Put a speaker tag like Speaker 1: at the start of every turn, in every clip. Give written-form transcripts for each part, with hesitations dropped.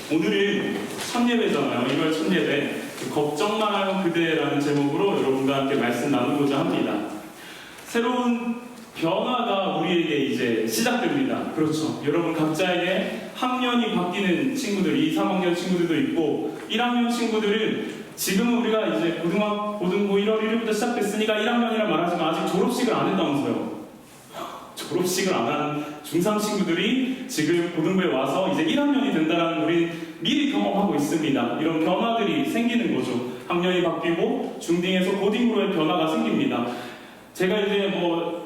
Speaker 1: 오늘은 첫 예배잖아요. 1월 첫 예배. 걱정 말아요 그대라는 제목으로 여러분과 함께 말씀 나누고자 합니다. 새로운 변화가 우리에게 이제 시작됩니다. 그렇죠. 여러분 각자에게 학년이 바뀌는 친구들, 2, 3학년 친구들도 있고 1학년 친구들은 지금은 우리가 이제 고등고 1월 1일부터 시작됐으니까 1학년이라 말하지만 아직 졸업식을 안 했다면서요. 졸업식을 안 한 중3 친구들이 지금 고등부에 와서 이제 1학년이 된다는 우리 미리 경험하고 있습니다. 이런 변화들이 생기는 거죠. 학년이 바뀌고 중딩에서 고딩으로의 변화가 생깁니다. 제가 이제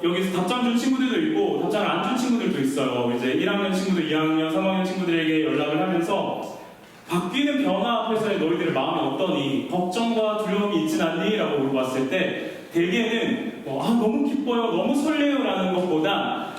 Speaker 1: 여기서 답장 준 친구들도 있고 답장을 안 준 친구들도 있어요. 이제 1학년 친구들, 2학년, 3학년 친구들에게 연락을 하면서 바뀌는 변화 앞에서의 너희들의 마음이 어떠니? 걱정과 두려움이 있진 않니? 라고 물어봤을 때 대개는 너무 기뻐요, 너무 설레요 라는 것보다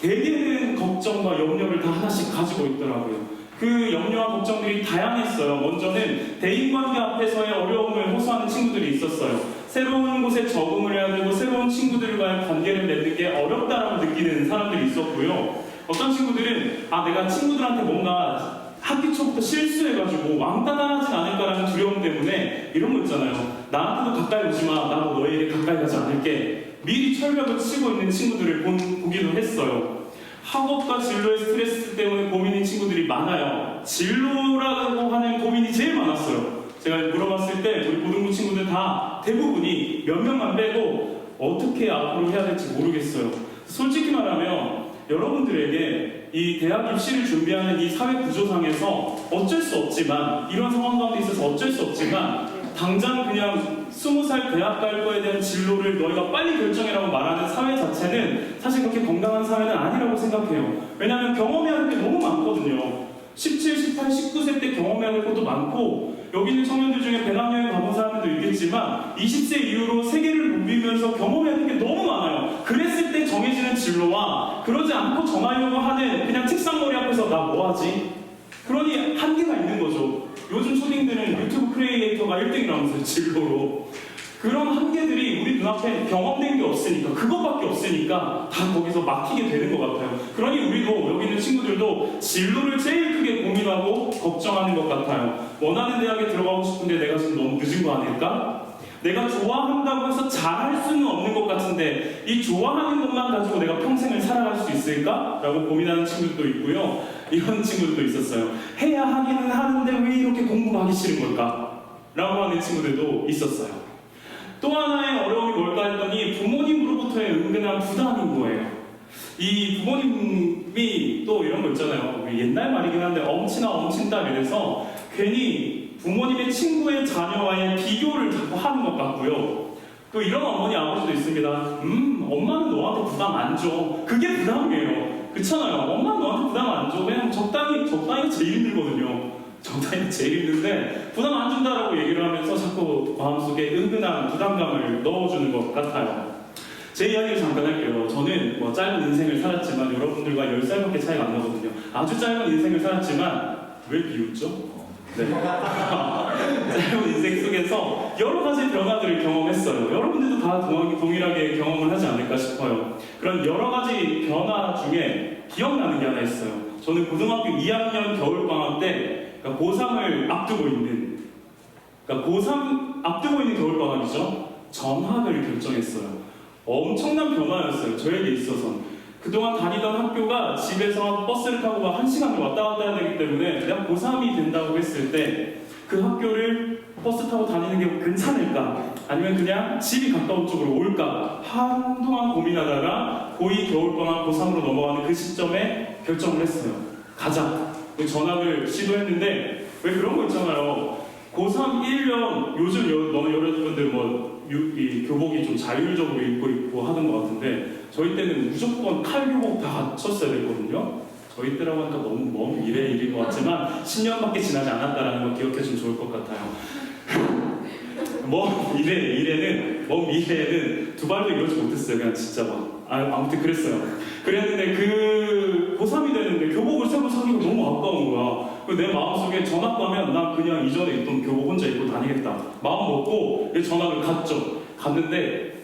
Speaker 1: 대개는 걱정과 염려를 다 하나씩 가지고 있더라고요. 그 염려와 걱정들이 다양했어요. 먼저는 대인관계 앞에서의 어려움을 호소하는 친구들이 있었어요. 새로운 곳에 적응을 해야 되고 새로운 친구들과의 관계를 맺는 게 어렵다라고 느끼는 사람들이 있었고요. 어떤 친구들은 내가 친구들한테 뭔가 학기 초부터 실수해가지고 왕따 하진 않을까라는 두려움 때문에 이런 거 있잖아요. 나한테도 가까이 오지 마. 나도 너에게 가까이 가지 않을게. 미리 철벽을 치고 있는 친구들을 보기도 했어요. 학업과 진로의 스트레스 때문에 고민인 친구들이 많아요. 진로라고 하는 고민이 제일 많았어요. 제가 물어봤을 때 우리 고등부 친구들 다 대부분이 몇 명만 빼고 어떻게 앞으로 해야 될지 모르겠어요. 솔직히 말하면 여러분들에게 이 대학 입시를 준비하는 이 사회 구조상에서 어쩔 수 없지만 이런 상황 가운데 있어서 어쩔 수 없지만 당장 그냥 20살 대학 갈 거에 대한 진로를 너희가 빨리 결정해라고 말하는 사회 자체는 사실 그렇게 건강한 사회는 아니라고 생각해요. 왜냐하면 경험해야 할 게 너무 많거든요. 17, 18, 19세 때 경험해야 할 것도 많고 여기 있는 청년들 중에 배낭여행 가본 사람들도 있겠지만 20세 이후로 세계를 누비면서 경험해야 할 게 너무 많아요. 그랬을 때 정해지는 진로와 그러지 않고 정하려고 하는 그냥 책상머리 앞에서 나 뭐하지? 그러니 한계가 있는 거죠. 요즘 초딩들은 유튜브 크리에이터가 1등이라면서요, 진로로. 그런 한계들이 우리 눈앞에 경험된 게 없으니까, 그것밖에 없으니까 다 거기서 막히게 되는 것 같아요. 그러니 우리도, 여기 있는 친구들도 진로를 제일 크게 고민하고 걱정하는 것 같아요. 원하는 대학에 들어가고 싶은데 내가 지금 너무 늦은 거 아닐까? 내가 좋아한다고 해서 잘할 수는 없는 것 같은데 이 좋아하는 것만 가지고 내가 평생을 살아갈 수 있을까? 라고 고민하는 친구들도 있고요. 이런 친구들도 있었어요. 해야 하기는 하는데 왜 이렇게 공부가 하기 싫은 걸까? 라고 하는 친구들도 있었어요. 또 하나의 어려움이 뭘까 했더니 부모님으로부터의 은근한 부담인 거예요. 이 부모님이 또 이런 거 있잖아요. 옛날 말이긴 한데 엄친아 엄친딸 이래서 괜히 부모님의 친구의 자녀와의 비교를 자꾸 하는 것 같고요. 또 이런 어머니 아버지도 있습니다. 엄마는 너한테 부담 안 줘. 그게 부담이에요. 그렇잖아요. 엄마는 너한테 부담 안 줘. 그냥 적당히 제일 힘들거든요. 적당히 제일 힘든데 부담 안 준다라고 얘기를 하면서 자꾸 마음속에 은근한 부담감을 넣어주는 것 같아요. 제 이야기를 잠깐 할게요. 저는 짧은 인생을 살았지만 여러분들과 10살밖에 차이가 안 나거든요. 아주 짧은 인생을 살았지만 왜 비웃죠? 네. 짧은 인생 속에서 여러 가지 변화들을 경험했어요. 여러분들도 다 동일하게 경험을 하지 않을까 싶어요. 그런 여러 가지 변화 중에 기억나는 게 하나 있어요. 저는 고등학교 2학년 겨울방학 때 고3을 앞두고 있는 고3 앞두고 있는 겨울방학이죠. 전학을 결정했어요. 엄청난 변화였어요. 저에게 있어서는. 그동안 다니던 학교가 집에서 버스를 타고 1시간을 왔다 갔다 해야 되기 때문에 내가 고3이 된다고 했을 때 그 학교를 버스 타고 다니는 게 괜찮을까? 아니면 그냥 집이 가까운 쪽으로 올까? 한동안 고민하다가 고2 겨울방학 고3으로 넘어가는 그 시점에 결정을 했어요. 가자. 전학을 시도했는데 왜 그런 거 있잖아요. 고3 1년 요즘 여러분들 이 교복이 좀 자율적으로 입고 있고 하는 것 같은데 저희 때는 무조건 칼교복 다 갖췄어야 됐거든요. 저희 때라고 하니까 너무 먼 미래의 일인 것 같지만 10년밖에 지나지 않았다는 걸 기억해주면 좋을 것 같아요. 먼 미래에는 두 발도 이러지 못했어요. 그냥 진짜 아무튼 그랬어요. 그랬는데 그 고3이 되는데 교복을 새로 사기가 너무 아까운 거야. 내 마음속에 전학 가면 난 그냥 이전에 입던 교복 혼자 입고 다니겠다. 마음 먹고 전학을 갔죠. 갔는데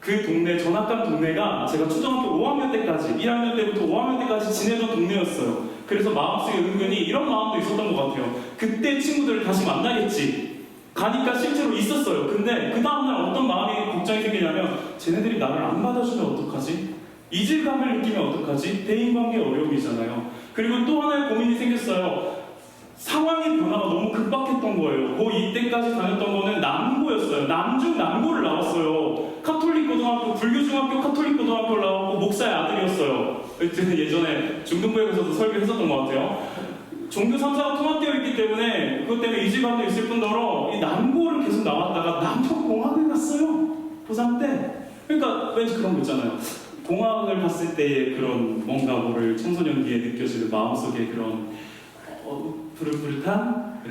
Speaker 1: 그 동네, 전학간 동네가 제가 초등학교 5학년 때까지, 1학년 때부터 5학년 때까지 지내던 동네였어요. 그래서 마음속에 은근히 이런 마음도 있었던 것 같아요. 그때 친구들을 다시 만나겠지. 가니까 실제로 있었어요. 근데 그 다음날 어떤 마음이 걱정이 생기냐면 쟤네들이 나를 안 받아주면 어떡하지? 이질감을 느끼면 어떡하지? 대인관계 어려움이잖아요. 그리고 또 하나의 고민이 생겼어요. 상황의 변화가 너무 급박했던 거예요. 이때까지 다녔던 거는 남고였어요. 남중 남고를 나왔어요. 카톨릭 고등학교, 불교 중학교, 카톨릭 고등학교를 나왔고 목사의 아들이었어요. 예전에 중등부에서도 설교했었던 것 같아요. 종교 3사가 통합되어 있기 때문에 그것 때문에 이질감도 있을 뿐더러 이 남고를 계속 나왔다가 남쪽공학을 갔어요. 고3 때. 그러니까 왠지 그런 거 있잖아요. 공학을 갔을 때의 그런 뭔가 모를 청소년기에 느껴지는 마음속에 그런 푸릇푸릇한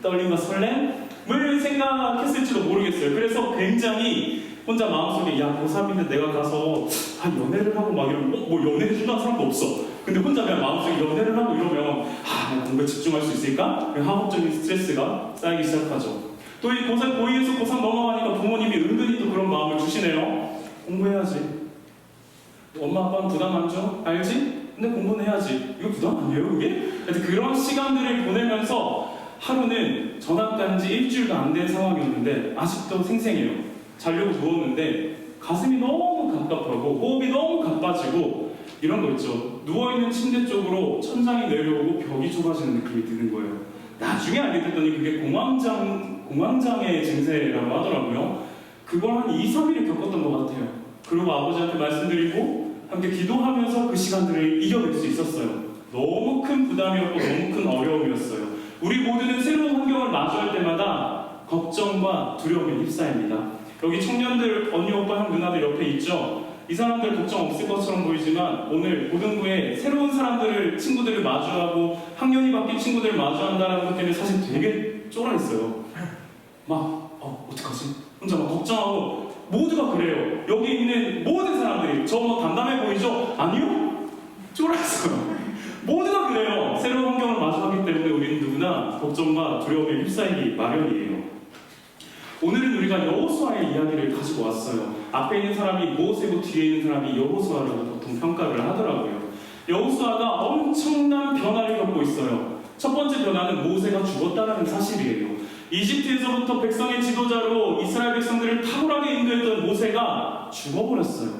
Speaker 1: 떨림과 설렘? 뭘 생각했을지도 모르겠어요. 그래서 굉장히 혼자 마음속에 야 고3인데 내가 가서 연애를 하고 막 이러면 뭐 연애해준다는 사람도 없어. 근데 혼자 그냥 마음속에 연애를 하고 이러면 내가 공부에 집중할 수 있을까? 학업적인 스트레스가 쌓이기 시작하죠. 또 이 고3, 고2에서 고3 넘어가니까 부모님이 은근히 또 그런 마음을 주시네요. 공부해야지. 엄마 아빠는 부담 안 줘? 알지? 근데 공부는 해야지. 이거 부담 아니에요 이게? 그런 시간들을 보내면서 하루는 전학 간 지 일주일도 안 된 상황이었는데 아직도 생생해요. 자려고 누웠는데 가슴이 너무 갑갑하고 호흡이 너무 가빠지고 이런 거 있죠. 누워있는 침대 쪽으로 천장이 내려오고 벽이 좁아지는 느낌이 드는 거예요. 나중에 알게 됐더니 그게 공황장애 증세라고 하더라고요. 그걸 한 2, 3일을 겪었던 것 같아요. 그리고 아버지한테 말씀드리고 함께 기도하면서 그 시간들을 이겨낼 수 있었어요. 너무 큰 부담이었고 너무 큰 어려움이었어요. 우리 모두는 새로운 환경을 마주할 때마다 걱정과 두려움에 휩싸입니다. 여기 청년들, 언니, 오빠, 형, 누나들 옆에 있죠? 이 사람들 걱정 없을 것처럼 보이지만 오늘 고등부에 새로운 사람들을, 친구들을 마주하고 학년이 바뀐 친구들을 마주한다는 것 때문에 사실 되게 쫄아있어요. 어떡하지? 혼자 막 걱정하고 모두가 그래요. 여기 있는 모든 사람들이 저 담담해 보이죠? 아니요? 쫄았어요. 모두가 그래요. 새로운 환경을 마주하기 때문에 우리는 누구나 걱정과 두려움에 휩싸이기 마련이에요. 오늘은 우리가 여호수아의 이야기를 가지고 왔어요. 앞에 있는 사람이 모세고 뒤에 있는 사람이 여호수아라고 보통 평가를 하더라고요. 여호수아가 엄청난 변화를 겪고 있어요. 첫 번째 변화는 모세가 죽었다는 사실이에요. 이집트에서부터 백성의 지도자로 이스라엘 백성들을 탁월하게 인도했던 모세가 죽어버렸어요.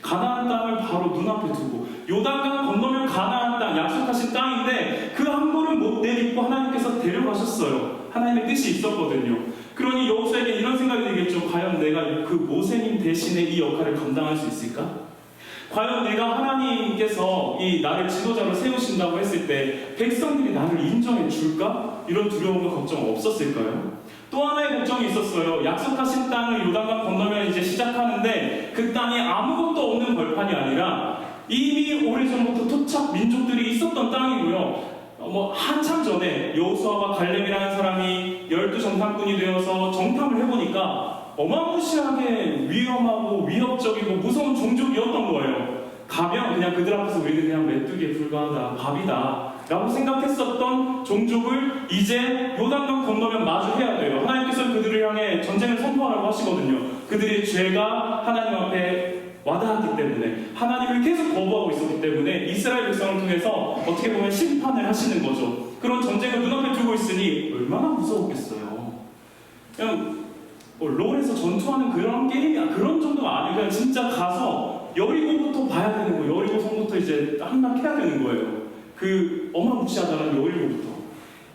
Speaker 1: 가나안 땅을 바로 눈앞에 두고 요단강 건너면 가나안 땅, 약속하신 땅인데 그 한 걸음 못 내딛고 하나님께서 데려가셨어요. 하나님의 뜻이 있었거든요. 그러니 여호수아에게 이런 생각이 들겠죠. 과연 내가 그 모세님 대신에 이 역할을 감당할 수 있을까? 과연 내가 하나님께서 이 나를 지도자로 세우신다고 했을 때 백성들이 나를 인정해 줄까? 이런 두려움과 걱정 없었을까요? 또 하나의 걱정이 있었어요. 약속하신 땅을 요단강 건너면 이제 시작하는데 그 땅이 아무것도 없는 벌판이 아니라 이미 오래전부터 토착 민족들이 있었던 땅이고요. 한참 전에 여호수아와 갈렙이라는 사람이 12정탐꾼이 되어서 정탐을 해보니까 어마무시하게 위험하고 위협적이고 무서운 종족이었던 거예요. 가면 그냥 그들 앞에서 우리는 그냥 메뚜기에 불과하다, 밥이다 라고 생각했었던 종족을 이제 요단강 건너면 마주해야 돼요. 하나님께서 그들을 향해 전쟁을 선포하라고 하시거든요. 그들의 죄가 하나님 앞에 와닿았기 때문에, 하나님을 계속 거부하고 있었기 때문에 이스라엘 백성을 통해서 어떻게 보면 심판을 하시는 거죠. 그런 전쟁을 눈앞에 두고 있으니 얼마나 무서웠겠어요. 그냥 롤에서 전투하는 그런 게임이 그런 정도가 아니고 그냥 진짜 가서 여리고부터 봐야 되는 거예요. 여리고성부터 이제 함락해야 되는 거예요. 그 어마무시하다는 여리고부터.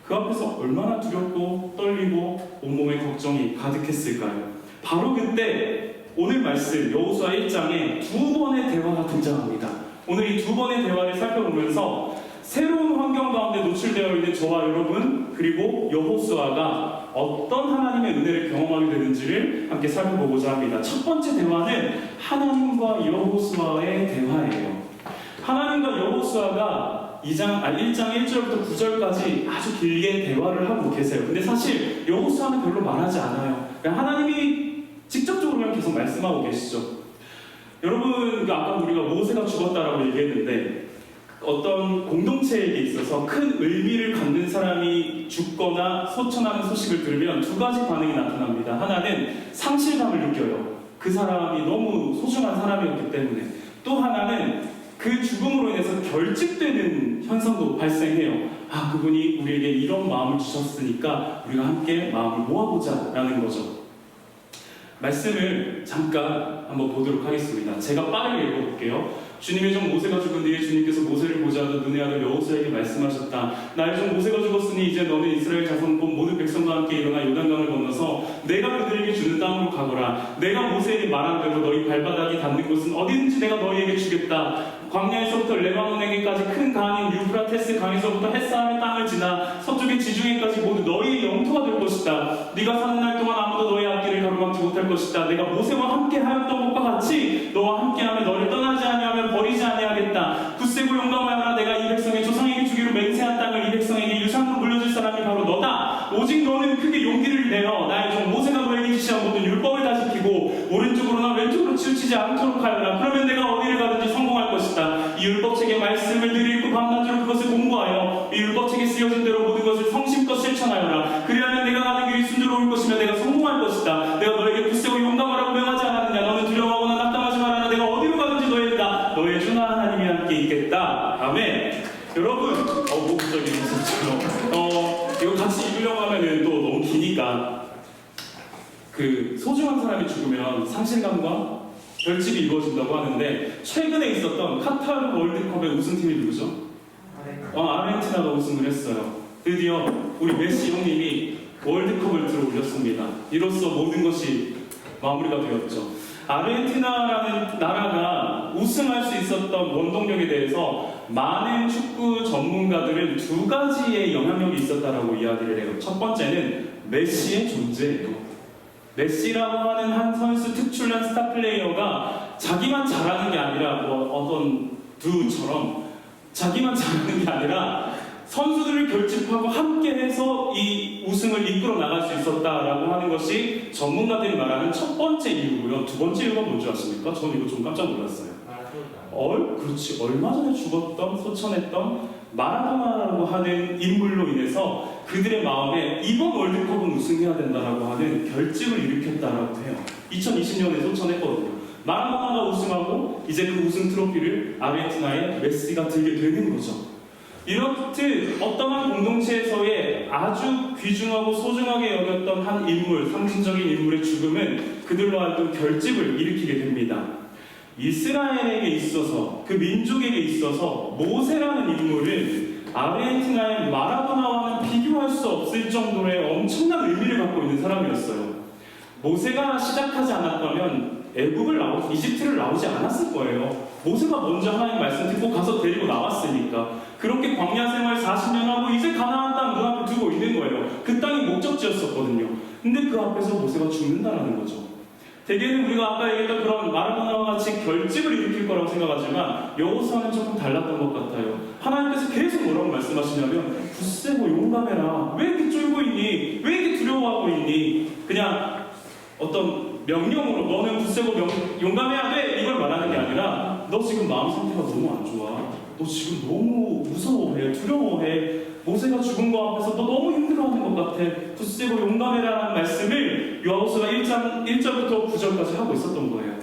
Speaker 1: 그 앞에서 얼마나 두렵고 떨리고 온몸에 걱정이 가득했을까요? 바로 그때 오늘 말씀 여호수아 1장에 두 번의 대화가 등장합니다. 오늘 이 두 번의 대화를 살펴보면서 새로운 환경 가운데 노출되어 있는 저와 여러분 그리고 여호수아가 어떤 하나님의 은혜를 경험하게 되는지를 함께 살펴보고자 합니다. 첫 번째 대화는 하나님과 여호수아의 대화예요. 하나님과 여호수아가 1장 1절부터 9절까지 아주 길게 대화를 하고 계세요. 근데 사실 여호수아는 별로 말하지 않아요. 그러니까 하나님이 직접적으로 그냥 계속 말씀하고 계시죠. 여러분, 아까 우리가 모세가 죽었다라고 얘기했는데 어떤 공동체에게 있어서 큰 의미를 갖는 사람이 죽거나 소천하는 소식을 들으면 두 가지 반응이 나타납니다. 하나는 상실감을 느껴요. 그 그 사람이 너무 소중한 사람이었기 때문에, 또 하나는 그 죽음으로 인해서 결집되는 현상도 발생해요. 아, 그분이 우리에게 이런 마음을 주셨으니까 우리가 함께 마음을 모아보자 라는 거죠. 말씀을 잠깐 한번 보도록 하겠습니다. 제가 빠르게 읽어볼게요. 주님의 종 모세가 죽은 뒤에 주님께서 모세를 보좌하던 눈의 아들 여호수아에게 말씀하셨다. 나의 종 모세가 죽었으니 이제 너는 이스라엘 자손 곧 모든 백성과 함께 일어나 요단강을 건너서 내가 그들에게 주는 땅으로 가거라. 내가 모세에게 말한 대로 너희 발바닥이 닿는 곳은 어디든지 내가 너희에게 주겠다. 광야에서부터 레바논에게까지 큰 강인 유프라테스 강에서부터 햇사함의 땅을 지나 서쪽의 지중해까지 모두 너희의 영토가 될 것이다. 네가 사는 날 동안 아무도 너의 앞길을 가로막지 못할 것이다. 내가 모세와 함께 하였던 것과 같이 너와 함께하며 너를 떠나지 아니하며 버리지 아니하겠다. 굳세고 용감하여라. 내가 이 백성의 조상에게 주기로 맹세한 땅을 이 백성에게 유산으로 물려줄 사람이 바로 너다. 오직 너는 크게 용기를 내어 나의 종 모세가 너에게 지시한 모든 율법을 다 지키고 오른쪽으로나 왼쪽으로 치우치지 않도록 하여라. 그러면 내가 어디를 가든지 성공할 것이다. 이 율법책의 말씀을 늘 읽고 밤낮으로 그것을 공부하여 이 율법책에 쓰여진 대로 모든 것을 성심껏 실천하여라. 그리하면 내가 가는 길이 순조로울 것이며 내가 성공할 것이다. 내가 너에게 굳세고 용감하라고 명하지 않았느냐. 너는 두려워하거나 낙담하지 말아라. 내가 어디로 가든지 너의 주 하나님이 함께 있겠다. 아멘. 여러분, 목적이 있었죠. 이거 같이 읽으려고 하면은 또 너무 기니까 그 소중한 사람이 죽으면 상실감과 결집이 이루어진다고 하는데, 최근에 있었던 카타르 월드컵의 우승팀이 누구죠? 아르헨티나가 우승을 했어요. 드디어 우리 메시 형님이 월드컵을 들어 올렸습니다. 이로써 모든 것이 마무리가 되었죠. 아르헨티나라는 나라가 우승할 수 있었던 원동력에 대해서 많은 축구 전문가들은 두 가지의 영향력이 있었다라고 이야기를 해요. 첫 번째는 메시의 존재예요. 메시라고 하는 한 선수, 특출난 스타 플레이어가 자기만 잘하는 게 아니라 어떤 두처럼 자기만 잘하는 게 아니라 선수들을 결집하고 함께해서 이 우승을 이끌어 나갈 수 있었다라고 하는 것이 전문가들이 말하는 첫 번째 이유고요. 두 번째 이유가 뭔지 아십니까? 저는 이거 좀 깜짝 놀랐어요. 그렇지. 얼마 전에 죽었던, 소천했던 마라도나라고 하는 인물로 인해서 그들의 마음에 이번 월드컵은 우승해야 된다라고 하는 결집을 일으켰다라고 해요. 2020년에 소천했거든요. 마라도나가 우승하고 이제 그 우승 트로피를 아르헨티나의 메시가 들게 되는 거죠. 이렇듯 어떠한 공동체에서의 아주 귀중하고 소중하게 여겼던 한 인물, 상징적인 인물의 죽음은 그들로 하여금 결집을 일으키게 됩니다. 이스라엘에게 있어서, 그 민족에게 있어서 모세라는 인물은 아르헨티나의 마라도나와는 비교할 수 없을 정도의 엄청난 의미를 갖고 있는 사람이었어요. 모세가 시작하지 않았다면 이집트를 나오지 않았을 거예요. 모세가 먼저 하나님 말씀 듣고 가서 데리고 나왔으니까. 그렇게 광야 생활 40년 하고 이제 가나안 땅 눈앞에 두고 있는 거예요. 그 땅이 목적지였었거든요. 근데 그 앞에서 모세가 죽는다라는 거죠. 대개는 우리가 아까 얘기했던 그런 마라도나와 같이 결집을 일으킬 거라고 생각하지만 여호수아는 조금 달랐던 것 같아요. 하나님께서 계속 뭐라고 말씀하시냐면 굳세고 용감해라. 왜 이렇게 쫄고 있니? 왜 이렇게 두려워하고 있니? 그냥 어떤 명령으로 너는 굳세고 용감해야 돼 이걸 말하는 게 아니라 너 지금 마음 상태가 너무 안 좋아. 너 지금 너무 무서워해. 두려워해. 모세가 죽은 거 앞에서 너 너무 힘들어하는 것 같아. 굳세고 용감해라는 말씀을 여호수아가 1절부터 9절까지 하고 있었던 거예요.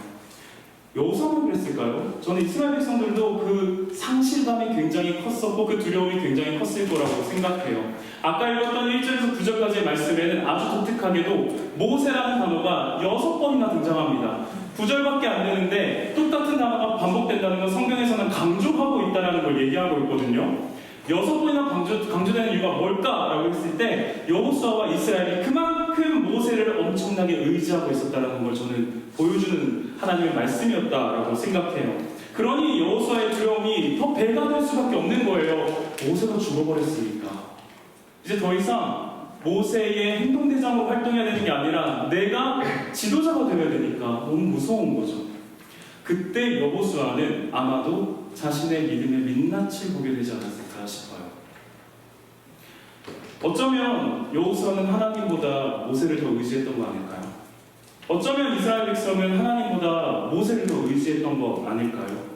Speaker 1: 여호수아만 그랬을까요? 저는 이스라엘 백성들도 그 상실감이 굉장히 컸었고 그 두려움이 굉장히 컸을 거라고 생각해요. 아까 읽었던 1절에서 9절까지의 말씀에는 아주 독특하게도 모세라는 단어가 6번이나 등장합니다. 9절밖에 안 되는데 똑같은 단어가 반복된다는 건 성경에서는 강조하고 있다는 걸 얘기하고 있거든요. 6번이나 강조되는 이유가 뭘까라고 했을 때 여호수아와 이스라엘이 그만큼 모세를 엄청나게 의지하고 있었다는 걸 저는 보여주는 하나님의 말씀이었다라고 생각해요. 그러니 여호수아의 두려움이 더 배가 될 수밖에 없는 거예요. 모세가 죽어버렸으니까 이제 더 이상 모세의 행동대장으로 활동해야 되는 게 아니라 내가 지도자가 되어야 되니까 너무 무서운 거죠. 그때 여호수아는 아마도 자신의 믿음의 민낯을 보게 되지 않았을까 싶어요. 어쩌면 여호수아는 하나님보다 모세를 더 의지했던 거 아닐까요? 어쩌면 이스라엘 백성은 하나님보다 모세를 더 의지했던 거 아닐까요?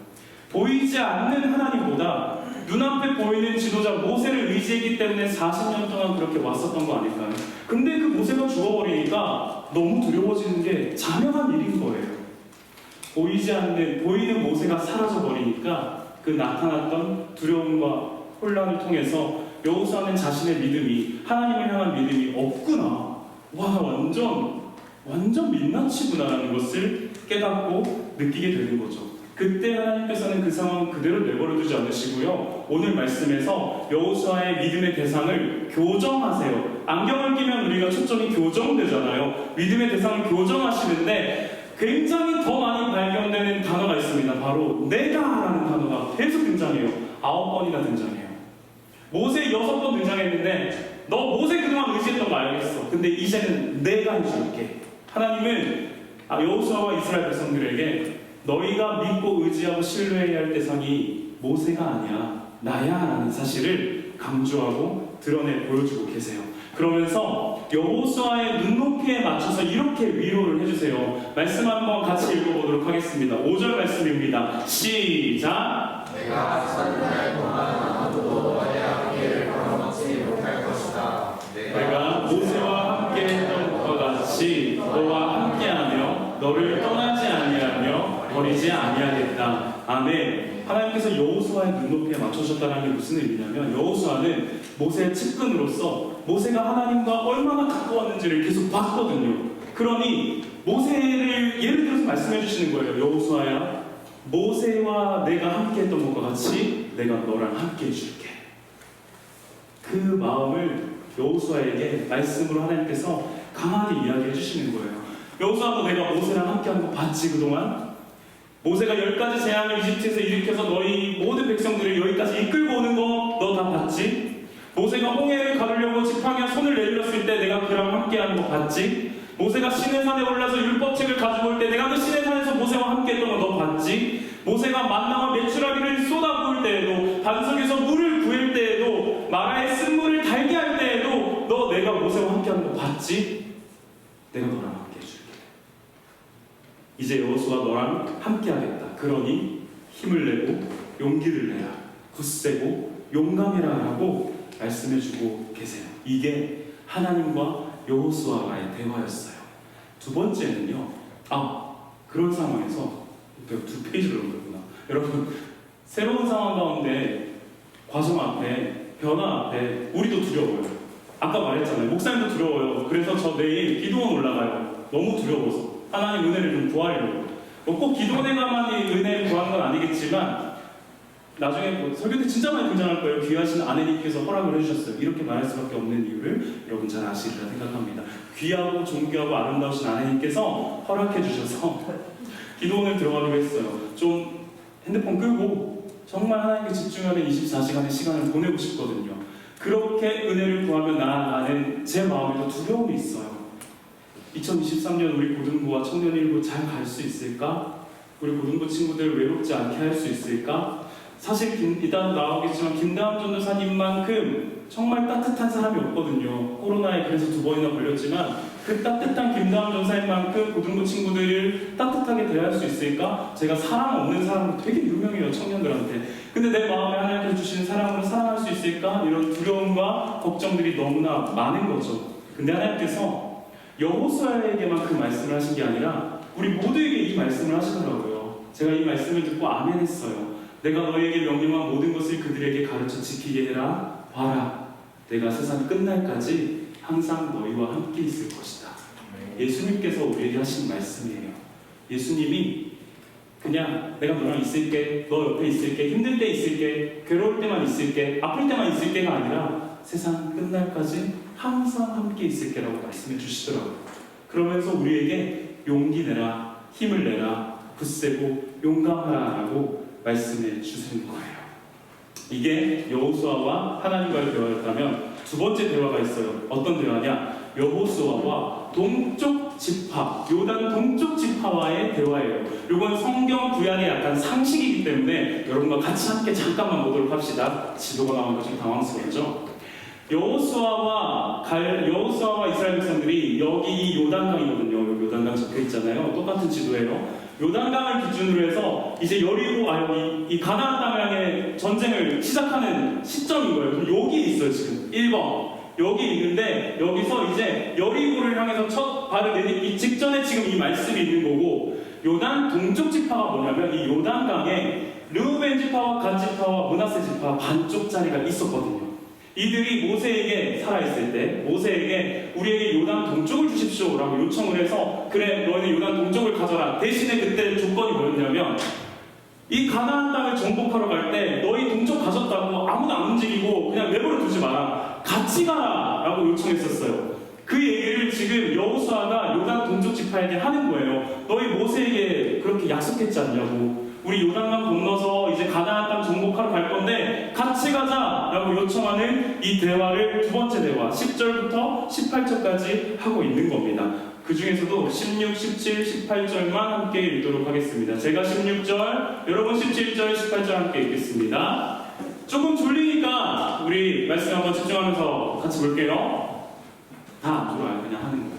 Speaker 1: 보이지 않는 하나님보다 눈앞에 보이는 지도자 모세를 의지했기 때문에 40년 동안 그렇게 왔었던 거 아닐까요? 근데 그 모세가 죽어버리니까 너무 두려워지는 게 자명한 일인 거예요. 보이는 모세가 사라져 버리니까 그 나타났던 두려움과 혼란을 통해서 여호수아는 자신의 믿음이, 하나님을 향한 믿음이 없구나, 와 완전 민낯이구나라는 것을 깨닫고 느끼게 되는 거죠. 그때 하나님께서는 그 상황 그대로 내버려두지 않으시고요, 오늘 말씀에서 여호수아의 믿음의 대상을 교정하세요. 안경을 끼면 우리가 초점이 교정되잖아요. 믿음의 대상을 교정하시는데 굉장히 더 많이 발견되는 단어가 있습니다. 바로 내가라는 단어가 계속 등장해요. 9번이나 등장해요. 모세 6번 등장했는데 너 모세 그동안 의지했던 거 알겠어. 근데 이제는 내가 해줄게. 하나님은 여호수아와 이스라엘 백성들에게 너희가 믿고 의지하고 신뢰해야 할 대상이 모세가 아니야, 나야 라는 사실을 강조하고 드러내 보여주고 계세요. 그러면서 여호수아의 눈높이에 맞춰서 이렇게 위로를 해주세요. 말씀 한번 같이 읽어보도록 하겠습니다. 5절 말씀입니다. 시작.
Speaker 2: 내가 40날 동안 아무도 너의 함께를 변함없이 못할 것이다.
Speaker 1: 내가 모세와 함께 했던 것 같이 너와 함께하며 너를 떠나지 아니하며 버리지 아니하겠다. 아멘. 하나님께서 여호수아의 눈높이에 맞춰주셨다는 게 무슨 의미냐면, 여호수아는 모세의 측근으로서 모세가 하나님과 얼마나 가까웠는지를 계속 봤거든요. 그러니 모세를 예를 들어서 말씀해 주시는 거예요. 여호수아야, 모세와 내가 함께 했던 것과 같이 내가 너랑 함께 해줄게. 그 마음을 여호수아에게 말씀으로 하나님께서 강하게 이야기해 주시는 거예요. 여호수아도 내가 모세랑 함께한 거 봤지 그동안? 모세가 10가지 재앙을 이집트에서 일으켜서 너희 모든 백성들을 여기까지 이끌고 오는 거 너 다 봤지? 모세가 홍해를 가르려고 지팡이와 손을 내밀었을 때 내가 그랑 함께하는 거 봤지? 모세가 시내산에 올라서 율법책을 가지고 올 때 내가 그 시내산에서 모세와 함께했던 거 너 봤지? 모세가 만나와 메추라기를 쏟아부을 때에도, 반석에서 물을 구할 때에도, 마라의 쓴물을 달게 할 때에도 너 내가 모세와 함께하는 거 봤지? 내가 너랑 함께 해줄게. 이제 여호수아 너랑 함께하겠다. 그러니 힘을 내고 용기를 내라. 굳세고 용감해라 하고 말씀해주고 계세요. 이게 하나님과 여호수아와의 대화였어요. 두 번째는요, 그런 상황에서 두 페이지를 넘겼구나. 여러분, 새로운 상황 가운데, 과정 앞에, 변화 앞에 우리도 두려워요. 아까 말했잖아요. 목사님도 두려워요. 그래서 저 내일 기도원 올라가요. 너무 두려워서 하나님 은혜를 좀 구하려고. 꼭 기도원에 가만히 은혜를 구하는 건 아니겠지만 나중에 설교 때 진짜 많이 등장할 거예요. 귀하신 아내님께서 허락을 해주셨어요. 이렇게 말할 수밖에 없는 이유를 여러분 잘 아시리라 생각합니다. 귀하고 존귀하고 아름다우신 아내님께서 허락해 주셔서 기도원을 들어가기로 했어요. 좀 핸드폰 끄고 정말 하나님께 집중하는 24시간의 시간을 보내고 싶거든요. 그렇게 은혜를 구하면 나는 제 마음에도 두려움이 있어요. 2023년 우리 고등부와 청년일부 잘 갈 수 있을까? 우리 고등부 친구들 외롭지 않게 할 수 있을까? 사실 이따 나오겠지만 김다음 전도사님만큼 정말 따뜻한 사람이 없거든요. 코로나에 그래서 2번이나 걸렸지만 그 따뜻한 김다음 전사님만큼 고등부 친구들을 따뜻하게 대할 수 있을까? 제가 사랑 없는 사람으로 되게 유명해요, 청년들한테. 근데 내 마음에 하나님께서 주시는 사랑으로 사랑할 수 있을까? 이런 두려움과 걱정들이 너무나 많은 거죠. 근데 하나님께서 여호수아에게만 그 말씀을 하신 게 아니라 우리 모두에게 이 말씀을 하시더라고요. 제가 이 말씀을 듣고 아멘 했어요. 내가 너에게 명령한 모든 것을 그들에게 가르쳐 지키게 해라. 봐라, 내가 세상 끝날까지 항상 너희와 함께 있을 것이다. 예수님께서 우리에게 하신 말씀이에요. 예수님이 그냥 내가 너랑 있을게, 너 옆에 있을게, 힘들 때 있을게, 괴로울 때만 있을게, 아플 때만 있을게가 아니라 세상 끝날까지 항상 함께 있을게라고 말씀해 주시더라고요. 그러면서 우리에게 용기 내라, 힘을 내라, 굳세고 용감하라라고 말씀해 주시는 거예요. 이게 여호수아와 하나님과의 대화였다면 두 번째 대화가 있어요. 어떤 대화냐? 여호수아와 동쪽 지파, 요단 동쪽 지파와의 대화예요. 이건 성경 구약의 약간 상식이기 때문에 여러분과 같이 함께 잠깐만 보도록 합시다. 지도가 나오니까 좀 당황스럽죠? 여호수아와 이스라엘 백성들이 여기 이 요단강이거든요. 여기 요단강 적혀 있잖아요. 똑같은 지도예요. 요단강을 기준으로 해서 이제 이 가나안 땅을 향해 전쟁을 시작하는 시점인 거예요. 그럼 여기 있어요, 지금 1번. 여기 있는데 여기서 이제 여리고를 향해서 첫 발을 내딛기 직전에 지금 이 말씀이 있는 거고, 요단 동쪽 지파가 뭐냐면 이 요단강에 르우벤 지파와 갓 지파와 므낫세 지파 반쪽짜리가 있었거든요. 이들이 모세에게 살아있을 때 모세에게 우리에게 요단 동쪽을 주십시오라고 요청을 해서 그래 너희는 요단 동쪽을 가져라. 대신에 그때 조건이 뭐였냐면 이 가나안 땅을 정복하러 갈 때 너희 동쪽 가졌다고 아무도 안 움직이고 그냥 내버려 두지 마라. 같이 가라 라고 요청했었어요. 그 얘기를 지금 여호수아가 요단 동쪽 지파에게 하는 거예요. 너희 모세에게 그렇게 약속했지 않냐고. 우리 요단강 건너서 이제 가나안 땅 정복하러 갈 건데 같이 가자 라고 요청하는 이 대화를 두 번째 대화 10절부터 18절까지 하고 있는 겁니다. 그 중에서도 16, 17, 18절만 함께 읽도록 하겠습니다. 제가 16절, 여러분 17절, 18절 함께 읽겠습니다. 조금 졸리니까 우리 말씀 한번 집중하면서 같이 볼게요. 다 안 졸아요. 그냥 하는 거예요.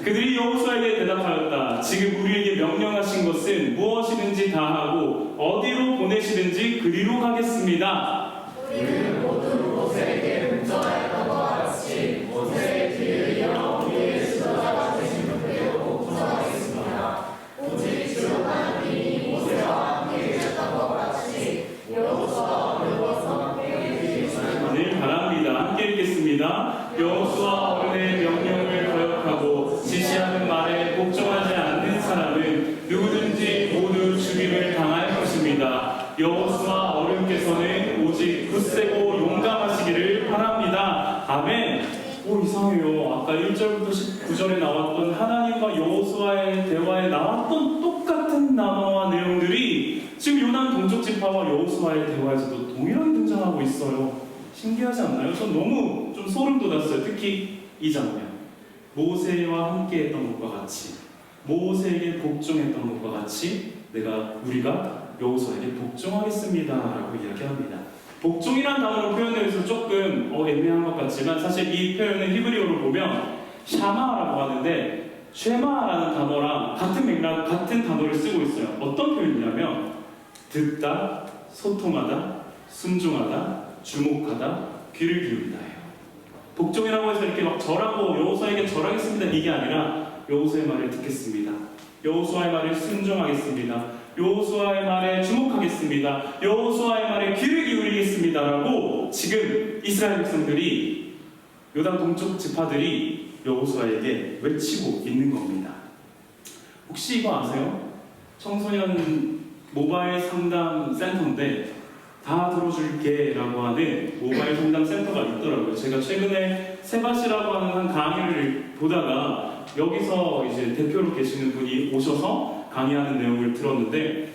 Speaker 1: 그들이 여호수아에게 대답하였다. 지금 우리에게 명령하신 것은 무엇이든지 다 하고 어디로 보내시든지 그리로 가겠습니다.
Speaker 2: 우리는 모두 모세에게 묵정하였던 것 같이 모세의 뒤를 이어 우리의 지도자가 되신 분께로 복종하겠습니다. 오직 주 하나님이 모세와 함께 계셨던 것 같이 여호수아와 어른과 함께 계시기를
Speaker 1: 바랍니다. 함께 읽겠습니다. 여호수아 어른의 명령을 거역하고 지시하는 말에 복종하지 않는 사람은 누구든지 모두 죽임을 당할 것입니다. 여호수아 어른께서는 오직 굳세고 용감하시기를 바랍니다. 아멘. 오, 이상해요. 아까 1절부터 19절에 나왔던 하나님과 여호수아의 대화에 나왔던 똑같은 단어와 내용들이 지금 요단 동쪽 지파와 여호수아의 대화에서도 동일하게 등장하고 있어요. 신기하지 않나요? 전 너무 좀 소름 돋았어요. 특히 이 장면. 모세와 함께 했던 것과 같이, 모세에게 복종했던 것과 같이 우리가 여호수아에게 복종하겠습니다 라고 이야기합니다. 복종이라는 단어로 표현되어 있어서 조금 애매한 것 같지만 사실 이 표현은 히브리어로 보면 샤마라고 하는데 쉐마라는 단어랑 같은 맥락, 같은 단어를 쓰고 있어요. 어떤 표현이냐면 듣다, 소통하다, 순종하다, 주목하다, 귀를 기울이다예요. 복종이라고 해서 이렇게 막 절하고 여호수아에게 절하겠습니다 이게 아니라 여호수아의 말을 듣겠습니다. 여호수아의 말을 순종하겠습니다. 여호수아의 말에 주목하겠습니다. 여호수아의 말에 귀를 기울이겠습니다라고 지금 이스라엘 백성들이 요단 동쪽 지파들이 여호수아에게 외치고 있는 겁니다. 혹시 이거 아세요? 청소년 모바일 상담 센터인데 다 들어줄게 라고 하는 모바일 상담 센터가 있더라고요. 제가 최근에 세바시라고 하는 한 강의를 보다가 여기서 이제 대표로 계시는 분이 오셔서 강의하는 내용을 들었는데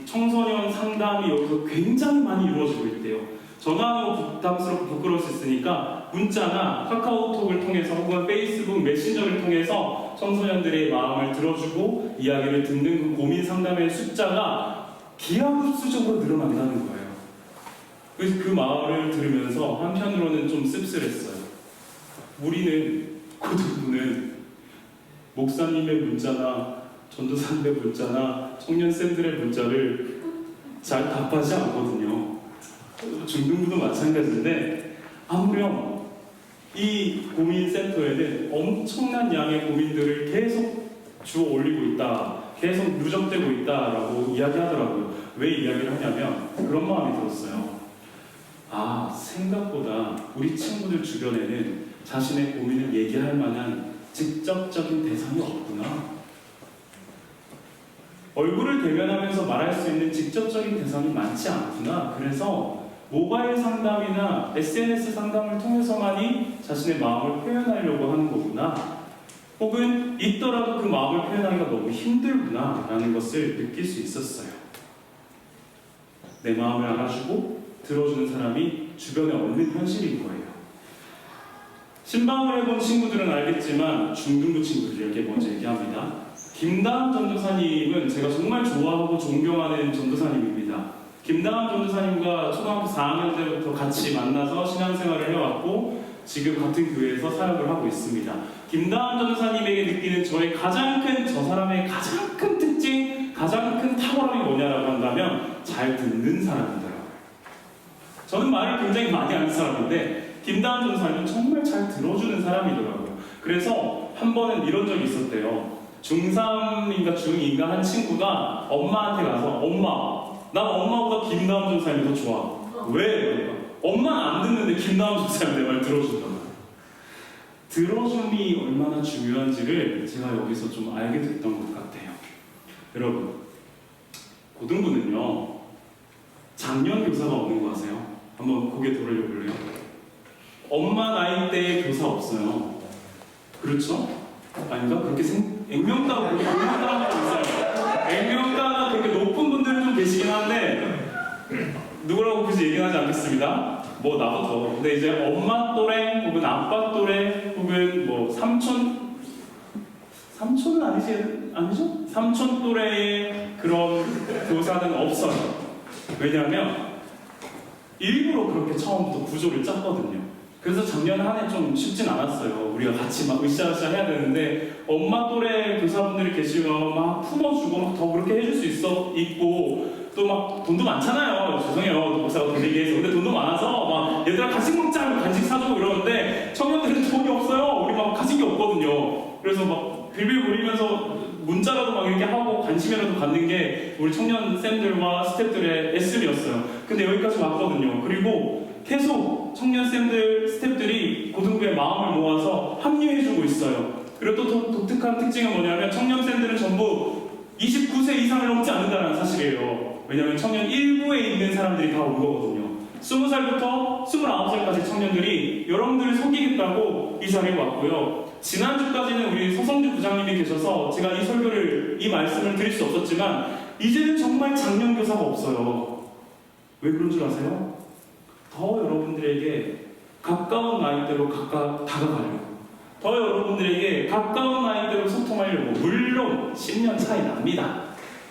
Speaker 1: 청소년 상담이 여기서 굉장히 많이 이루어지고 있대요. 전화하는 거 부담스럽고 부끄러울 수 있으니까 문자나 카카오톡을 통해서 혹은 페이스북 메신저를 통해서 청소년들의 마음을 들어주고 이야기를 듣는 그 고민 상담의 숫자가 기하급수적으로 늘어난다는 거예요. 그래서 그 말을 들으면서 한편으로는 좀 씁쓸했어요. 우리는 고등부는 목사님의 문자나 전도사님의 문자나 청년쌤들의 문자를 잘 답하지 않거든요. 중등부도 마찬가지인데 아무렴 이 고민센터에는 엄청난 양의 고민들을 계속 주워 올리고 있다, 계속 누적되고 있다라고 이야기하더라고요. 왜 이야기를 하냐면 그런 마음이 들었어요. 아, 생각보다 우리 친구들 주변에는 자신의 고민을 얘기할 만한 직접적인 대상이 없구나. 얼굴을 대면하면서 말할 수 있는 직접적인 대상이 많지 않구나. 그래서 모바일 상담이나 SNS 상담을 통해서만이 자신의 마음을 표현하려고 하는 거구나. 혹은 있더라도 그 마음을 표현하기가 너무 힘들구나 라는 것을 느낄 수 있었어요. 내 마음을 알아주고 들어주는 사람이 주변에 없는 현실인 거예요. 신방을 해본 친구들은 알겠지만 중등부 친구들에게 먼저 얘기합니다. 김다은 전도사님은 제가 정말 좋아하고 존경하는 전도사님입니다. 김다은 전도사님과 초등학교 4학년 때부터 같이 만나서 신앙생활을 해왔고 지금 같은 교회에서 사역을 하고 있습니다. 김다은 전도사님에게 느끼는 저 사람의 가장 큰 특징, 가장 큰 탁월함이 뭐냐라고 한다면 잘 듣는 사람이더라고요. 저는 말을 굉장히 많이 하는 사람인데 김다은 전도사님은 정말 잘 들어주는 사람이더라고요. 그래서 한 번은 이런 적이 있었대요. 중3인가 중2인가 한 친구가 엄마한테 가서 엄마, 난 엄마보다 김다운 전사님이 더 좋아. 왜? 엄마는 안 듣는데 김다운 전사님 내 말 들어준단 말이야. 들어줌이 얼마나 중요한지를 제가 여기서 좀 알게 됐던 것 같아요. 여러분, 고등부는요, 작년 교사가 없는 거 아세요? 한번 고개 돌려볼래요? 엄마 나이 때의 교사 없어요. 그렇죠? 아닌가? 그렇게 액면가가 그렇게 높은 사람이 있어요. 액면가가 그렇게 높은 분들은 좀 계시긴 한데 누구라고 굳이 얘기는 하지 않겠습니다. 뭐 나부터. 근데 이제 엄마 또래 혹은 아빠 또래 혹은 뭐 삼촌은 아니죠? 삼촌 또래의 그런 교사는 없어요. 왜냐하면 일부러 그렇게 처음부터 구조를 짰거든요. 그래서 작년 한 해 좀 쉽진 않았어요. 우리가 같이 막 으쌰으쌰 해야 되는데 엄마 또래 교사분들이 계시면 막 품어주고 막 더 그렇게 해줄 수 있고 또 막 돈도 많잖아요. 죄송해요. 목사가 돈 얘기해서. 근데 돈도 많아서 막 얘들아 간식 먹자 하고 간식 사주고 이러는데 청년들은 돈이 없어요. 우리 막 가진 게 없거든요. 그래서 막 빌빌거리면서 문자라도 막 이렇게 하고 관심이라도 갖는 게 우리 청년 쌤들과 스태프들의 애씀이었어요. 근데 여기까지 왔거든요. 그리고 계속 청년 쌤들, 스태프들이 고등부에 마음을 모아서 합류해주고 있어요. 그리고 또 독특한 특징은 뭐냐면 청년 쌤들은 전부 29세 이상을 넘지 않는다는 사실이에요. 왜냐하면 청년 일부에 있는 사람들이 다 온 거거든요. 20살부터 29살까지 청년들이 여러분들을 속이겠다고 이 자리에 왔고요. 지난주까지는 우리 서성주 부장님이 계셔서 제가 이 말씀을 드릴 수 없었지만 이제는 정말 작년 교사가 없어요. 왜 그런 줄 아세요? 더 여러분들에게 가까운 나이대로 다가가려고, 더 여러분들에게 가까운 나이대로 소통하려고. 물론 10년 차이 납니다.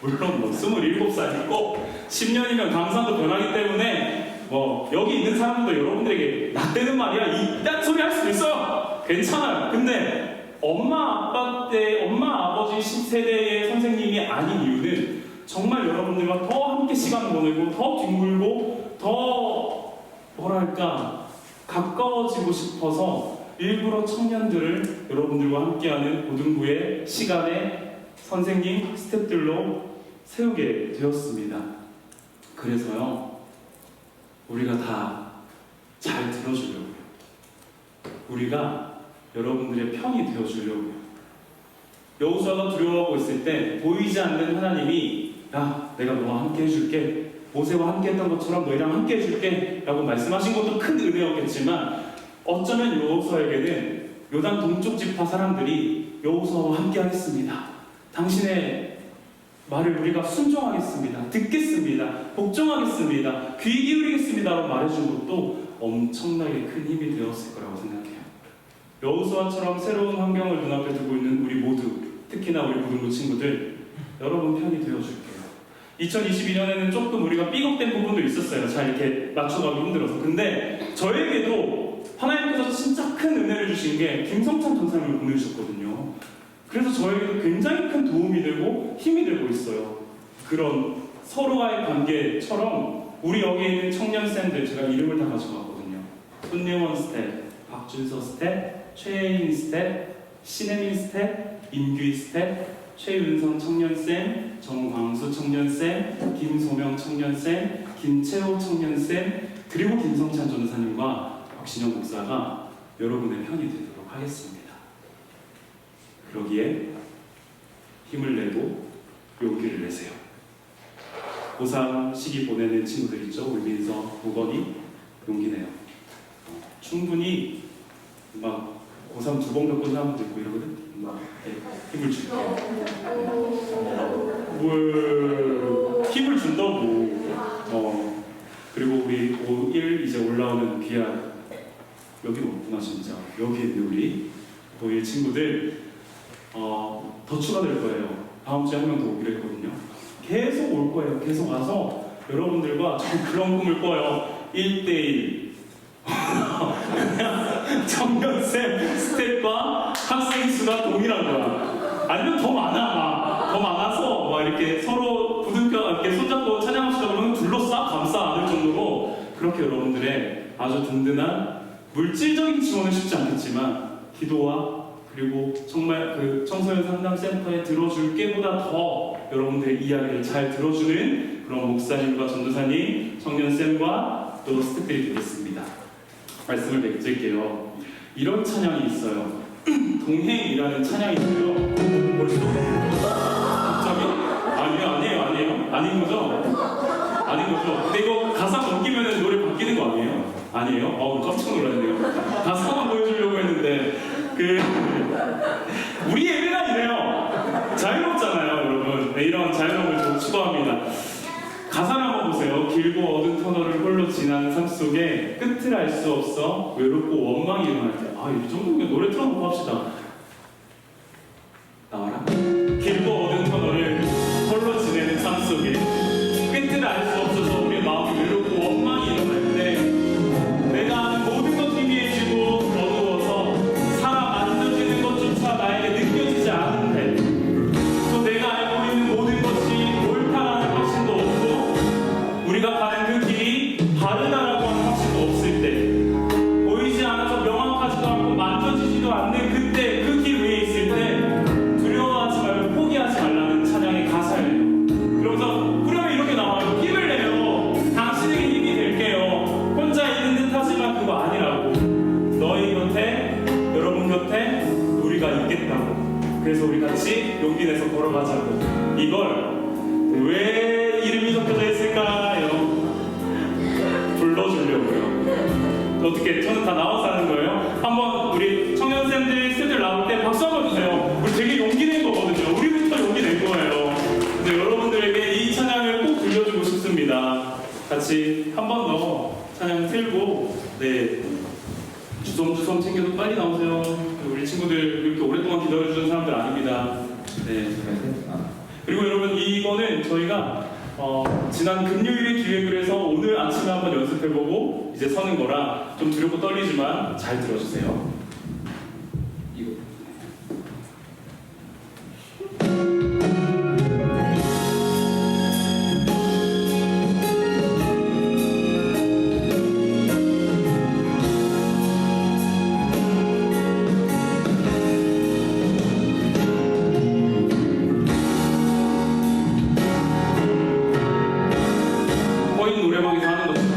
Speaker 1: 물론 뭐 27살이고 10년이면 강산도 변하기 때문에 뭐 여기 있는 사람들도 여러분들에게 나 때는 말이야 이딴 소리 할 수도 있어요. 괜찮아요. 근데 엄마 아버지 세대의 선생님이 아닌 이유는 정말 여러분들과 더 함께 시간을 보내고 더 뒹굴고 더 뭐랄까 가까워지고 싶어서 일부러 청년들을 여러분들과 함께하는 고등부의 시간에 선생님, 스태프들로 세우게 되었습니다. 그래서요, 우리가 다 잘 들어주려고요. 우리가 여러분들의 편이 되어주려고요. 여호수아가 두려워하고 있을 때 보이지 않는 하나님이 야, 내가 너와 함께 해줄게. 모세와 함께 했던 것처럼 너희랑 함께 해줄게 라고 말씀하신 것도 큰 은혜였겠지만 어쩌면 여호수아에게는 요단 동쪽 지파 사람들이 여호수아와 함께 하겠습니다. 당신의 말을 우리가 순종하겠습니다. 듣겠습니다. 복종하겠습니다. 귀 기울이겠습니다 라고 말해준 것도 엄청나게 큰 힘이 되었을 거라고 생각해요. 여호수아처럼 새로운 환경을 눈앞에 두고 있는 우리 모두, 특히나 우리 고등부 친구들, 여러분 편이 되어줄게요. 2022년에는 조금 우리가 삐걱된 부분도 있었어요. 잘 이렇게 맞춰가기 힘들어서. 근데 저에게도 하나님께서 진짜 큰 은혜를 주신 게 김성찬 전사님을 보내주셨거든요. 그래서 저에게도 굉장히 큰 도움이 되고 힘이 되고 있어요. 그런 서로와의 관계처럼 우리 여기 있는 청년쌤들, 제가 이름을 다 가져갔거든요. 손예원 스텝, 박준서 스텝, 최혜인 스텝, 신혜민 스텝, 임규희 스텝, 최윤성 청년쌤, 정광수 청년쌤, 김소명 청년쌤, 김채호 청년쌤, 그리고 김성찬 전사님과 박신영 목사가 여러분의 편이 되도록 하겠습니다. 그러기에 힘을 내고 용기를 내세요. 고3 시기 보내는 친구들 있죠? 우리 민서, 우건이 용기 내요. 충분히 막 고3 두 번 겪은 사람도 있고 이러거든? 막 힘을 줄게요. 뭘 힘을 준다고. 그리고 우리 고1 이제 올라오는 귀한, 여기는 없구나 진짜. 여기 있는 우리 고1 친구들 더 추가될 거예요. 다음 주에 한 명 더 오기로 했거든요. 계속 올 거예요. 계속 와서 여러분들과 그런 꿈을 꿔요. 1대1 청년쌤 스텝과 학생 수가 동일한 거야. 아니면 더 많아. 더 많아서 막 이렇게 서로 부둥켜 이렇게 손잡고 찬양합시다 그러면 둘러싸 감싸 안을 정도로 그렇게 여러분들의 아주 든든한 물질적인 지원은 쉽지 않겠지만 기도와 그리고 정말 그 청소년 상담센터에 들어줄 게보다 더 여러분들의 이야기를 잘 들어주는 그런 목사님과 전도사님, 청년쌤과 또 스태프들이 되겠습니다. 말씀을 맺을게요. 이런 찬양이 있어요. 동행이라는 찬양이 있어요. 벌써? 갑자기? 아니에요. 아닌 거죠? 근데 이거 가사 넘기면 노래 바뀌는 거 아니에요? 아니에요? 깜짝 놀랐네요. 가사만 보여주려고 했는데 우리 예배가 이래요. 자유롭잖아요, 여러분. 네, 이런 자유로움을 좀 추구합니다. 가사를 한번 보세요. 길고 어두운 터널을 홀로 지나는 삶 속에 끝을 알 수 없어 외롭고 원망이 일어날 때, 이 정도면 노래 틀어놓고 합시다. 나와라. 길고 어두운 터널을 홀로 지내는 삶 속에 끝을 알 수 없어서 우리의 마음이 외롭고 원망이 일어날 때, 내가 하는 모든 것 희미해지고 어두워서 살아 만져지는 것조차 나에게 느껴지지 않는데, 또 내가 알고 있는 모든 것이 옳다라는 확신도 없고 우리가 가는 그 길이 바르다라고 하는 확신도 없을 때, 보이지 않아서 명확하지도 않고 만져지지도 않는 그때, 그 길 위에 있을 때 두려워하지 말고 포기하지 말라는 찬양의 가사예요. 그러면서 그러면 이렇게 나와요. 힘을 내요. 당신에게 힘이 될게요. 혼자 있는 듯 하지만 그거 아니라고. 너희 곁에, 여러분 곁에 우리가 있겠다고. 그래서 우리 같이 용기 내서 걸어가자고. 이걸 왜 이름이 적혀져 있을까요? 불러주려고요. 어떻게? 저는 다 나와서 하는 거예요. 한번 우리 청년쌤들, 스태프들 나올 때 박수 한번 주세요. 우리 되게 용기 낸 거거든요. 우리부터 용기 낸 거예요. 근데 여러분들에게 이 찬양을 꼭 들려주고 싶습니다. 같이 한 번 더 찬양 틀고, 네, 주섬주섬 챙겨서 빨리 나오세요. 우리 친구들 이렇게 오랫동안 기다려주는 사람들 아닙니다. 네. 그리고 여러분, 이거는 저희가 지난 금요일에 기획을 해서 오늘 아침에 한번 연습해보고 이제 서는 거라 좀 두렵고 떨리지만 잘 들어주세요. 이거. 거인 노래방에서 하는 것처럼.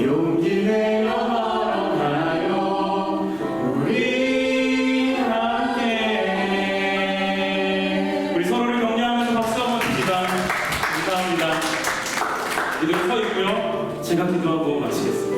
Speaker 1: 용기 내어 걸어가요. 우리 함께. 우리 서로를 격려하면서 박수 한번 줍시다. 감사합니다. 이대로 서 있고요. 제가 기도하고 마치겠습니다.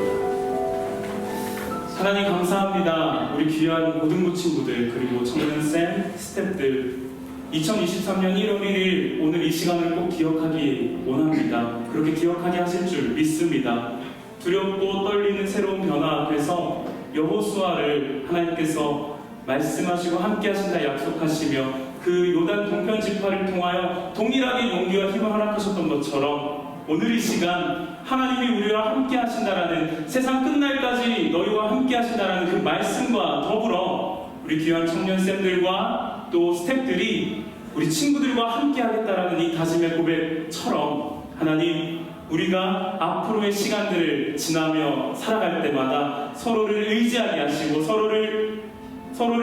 Speaker 1: 하나님 감사합니다. 우리 귀한 고등부 친구들 그리고 청년쌤, 스태프들 2023년 1월 1일 오늘 이 시간을 꼭 기억하기 원합니다. 그렇게 기억하게 하실 줄 믿습니다. 두렵고 떨리는 새로운 변화 앞에서 여호수아를 하나님께서 말씀하시고 함께 하신다 약속하시며 그 요단 동편 지파를 통하여 동일하게 용기와 힘을 허락하셨던 것처럼 오늘 이 시간 하나님이 우리와 함께 하신다라는 세상 끝날까지 너희와 함께 하신다라는 그 말씀과 더불어 우리 귀한 청년쌤들과 또 스태프들이 우리 친구들과 함께 하겠다라는 이 다짐의 고백처럼 하나님 우리가 앞으로의 시간들을 지나며 살아갈 때마다 서로를 의지하게 하시고 서로를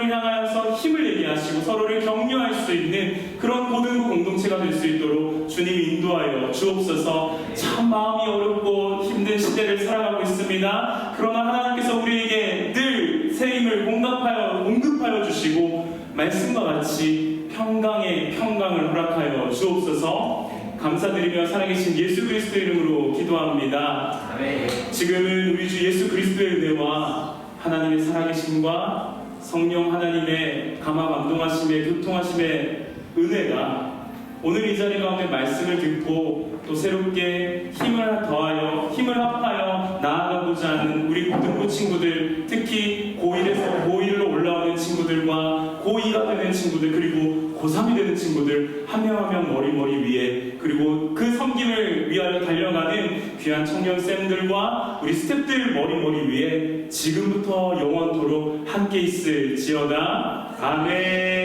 Speaker 1: 향하여서 힘을 내게 하시고 서로를 격려할 수 있는 그런 고등부 공동체가 될 수 있도록 주님이 인도하여 주옵소서. 참 마음이 어렵고 힘든 시대를 살아가고 있습니다. 그러나 하나님께서 우리에게 늘 새 힘을 공급하여 주시고 말씀과 같이 평강의 평강을 허락하여 주옵소서. 감사드리며 살아계신 예수 그리스도 이름으로 기도합니다.
Speaker 2: 아멘.
Speaker 1: 지금은 우리 주 예수 그리스도의 은혜와 하나님의 살아계심과 성령 하나님의 감화 감동하심의 교통하심의 은혜가 오늘 이 자리 가운데 말씀을 듣고 또 새롭게 힘을 합하여 나아가고자 하는 우리 고등부 친구들, 특히 고1에서 고1로 올라오는 친구들과 고2가 되는 친구들, 그리고 고3이 되는 친구들 한 명 한 명 머리 위에, 그리고 그 섬김을 위하여 달려가는 귀한 청년쌤들과 우리 스태프들 머리 위에 지금부터 영원토록 함께 있을지어다. 아멘.